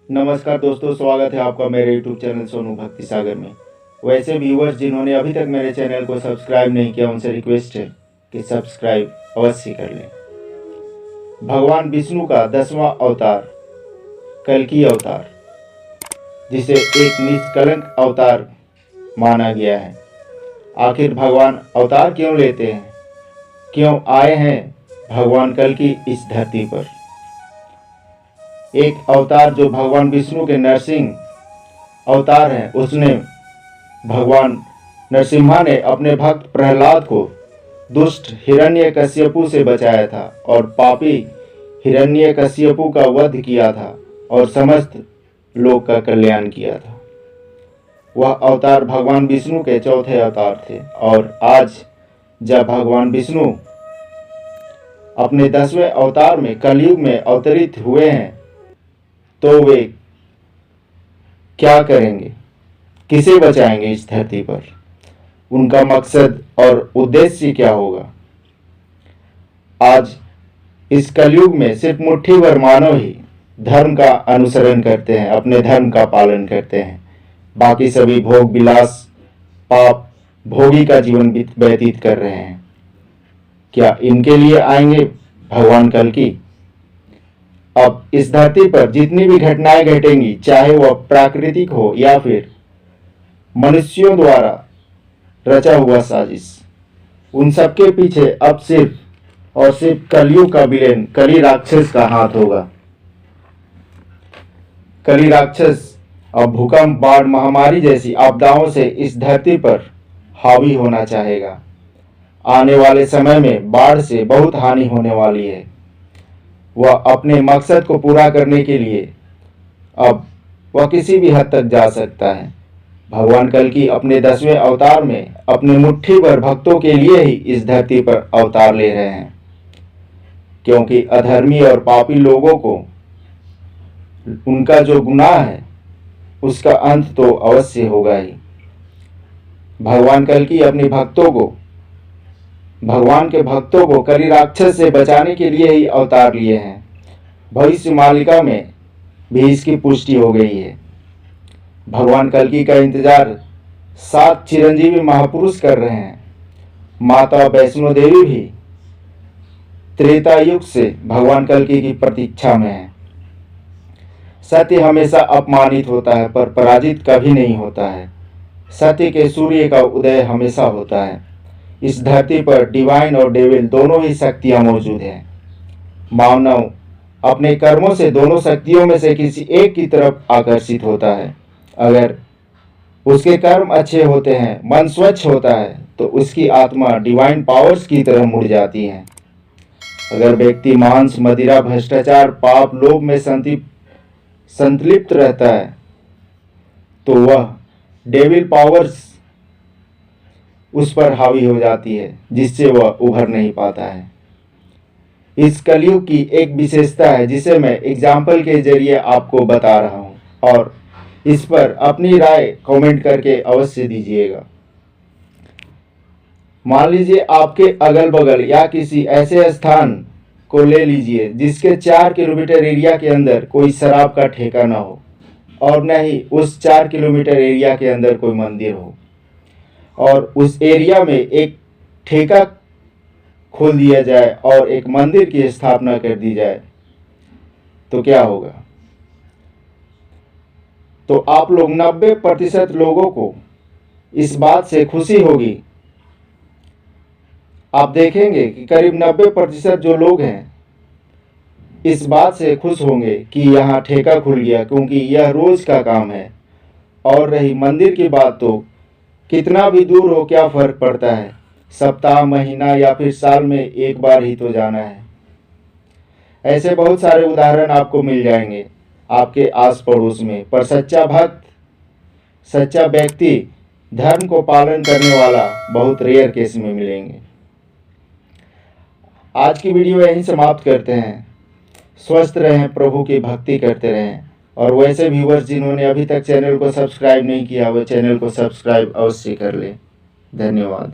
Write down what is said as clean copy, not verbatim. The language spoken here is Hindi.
नमस्कार दोस्तों, स्वागत है आपका मेरे YouTube चैनल सोनू भक्ति सागर में। वैसे व्यूवर्स जिन्होंने अभी तक मेरे चैनल को सब्सक्राइब नहीं किया, उनसे रिक्वेस्ट है कि सब्सक्राइब अवश्य कर लें। भगवान विष्णु का 10वां अवतार कल्कि अवतार, जिसे एक निष्कलंक अवतार माना गया है। आखिर भगवान अवतार क्यों लेते हैं, क्यों आए हैं भगवान कल्कि इस धरती पर? एक अवतार जो भगवान विष्णु के नरसिंह अवतार हैं, उसने भगवान नरसिम्हा ने अपने भक्त प्रहलाद को दुष्ट हिरण्यकश्यपु से बचाया था और पापी हिरण्यकश्यपु का वध किया था और समस्त लोक का कल्याण किया था। वह अवतार भगवान विष्णु के चौथे अवतार थे और आज जब भगवान विष्णु अपने 10वें अवतार में कलयुग में अवतरित हुए हैं, तो वे क्या करेंगे, किसे बचाएंगे इस धरती पर? उनका मकसद और उद्देश्य क्या होगा? आज इस कलयुग में सिर्फ मुट्ठी भर मानव ही धर्म का अनुसरण करते हैं, अपने धर्म का पालन करते हैं। बाकी सभी भोग विलास पाप भोगी का जीवन व्यतीत कर रहे हैं। क्या इनके लिए आएंगे भगवान कल्कि? अब इस धरती पर जितनी भी घटनाएं घटेंगी, चाहे वह प्राकृतिक हो या फिर मनुष्यों द्वारा रचा हुआ साजिश, उन सबके पीछे अब सिर्फ और सिर्फ कलयुग का विलेन कली राक्षस का हाथ होगा। कली राक्षस अब भूकंप, बाढ़, महामारी जैसी आपदाओं से इस धरती पर हावी होना चाहेगा। आने वाले समय में बाढ़ से बहुत हानि होने वाली है। वह अपने मकसद को पूरा करने के लिए अब वह किसी भी हद तक जा सकता है। भगवान कल्कि अपने 10वें अवतार में अपने मुट्ठी भर भक्तों के लिए ही इस धरती पर अवतार ले रहे हैं, क्योंकि अधर्मी और पापी लोगों को उनका जो गुनाह है उसका अंत तो अवश्य होगा ही। भगवान कल्कि अपने भगवान के भक्तों को कली राक्षस से बचाने के लिए ही अवतार लिए हैं। भविष्य मालिका में भी इसकी पुष्टि हो गई है। भगवान कल्कि का इंतजार 7 चिरंजीवी महापुरुष कर रहे हैं। माता वैष्णो देवी भी त्रेता युग से भगवान कल्कि की प्रतीक्षा में है। सत्य हमेशा अपमानित होता है पर पराजित कभी नहीं होता है। सत्य के सूर्य का उदय हमेशा होता है। इस धरती पर डिवाइन और डेविल दोनों ही शक्तियां मौजूद हैं। मानव अपने कर्मों से दोनों शक्तियों में से किसी एक की तरफ आकर्षित होता है। अगर उसके कर्म अच्छे होते हैं, मन स्वच्छ होता है, तो उसकी आत्मा डिवाइन पावर्स की तरफ मुड़ जाती है। अगर व्यक्ति मांस, मदिरा, भ्रष्टाचार, पाप, लोभ में संतलिप्त रहता है, तो वह डेविल पावर्स उस पर हावी हो जाती है, जिससे वह उभर नहीं पाता है। इस कलयुग की एक विशेषता है जिसे मैं एग्जाम्पल के जरिए आपको बता रहा हूं, और इस पर अपनी राय कमेंट करके अवश्य दीजिएगा। मान लीजिए आपके अगल बगल या किसी ऐसे स्थान को ले लीजिए जिसके 4 किलोमीटर एरिया के अंदर कोई शराब का ठेका ना हो और न ही उस 4 किलोमीटर एरिया के अंदर कोई मंदिर हो, और उस एरिया में एक ठेका खोल दिया जाए और एक मंदिर की स्थापना कर दी जाए, तो क्या होगा? तो आप लोग 90% लोगों को इस बात से खुशी होगी। आप देखेंगे कि करीब 90% जो लोग हैं इस बात से खुश होंगे कि यहाँ ठेका खुल गया, क्योंकि यह रोज का काम है। और रही मंदिर की बात, तो कितना भी दूर हो क्या फर्क पड़ता है, सप्ताह, महीना या फिर साल में एक बार ही तो जाना है। ऐसे बहुत सारे उदाहरण आपको मिल जाएंगे आपके आस पड़ोस में, पर सच्चा भक्त, सच्चा व्यक्ति, धर्म को पालन करने वाला बहुत रेयर केस में मिलेंगे। आज की वीडियो यहीं समाप्त करते हैं। स्वस्थ रहें, प्रभु की भक्ति करते रहें। और वैसे व्यूवर्स जिन्होंने अभी तक चैनल को सब्सक्राइब नहीं किया, वो चैनल को सब्सक्राइब अवश्य कर लें। धन्यवाद।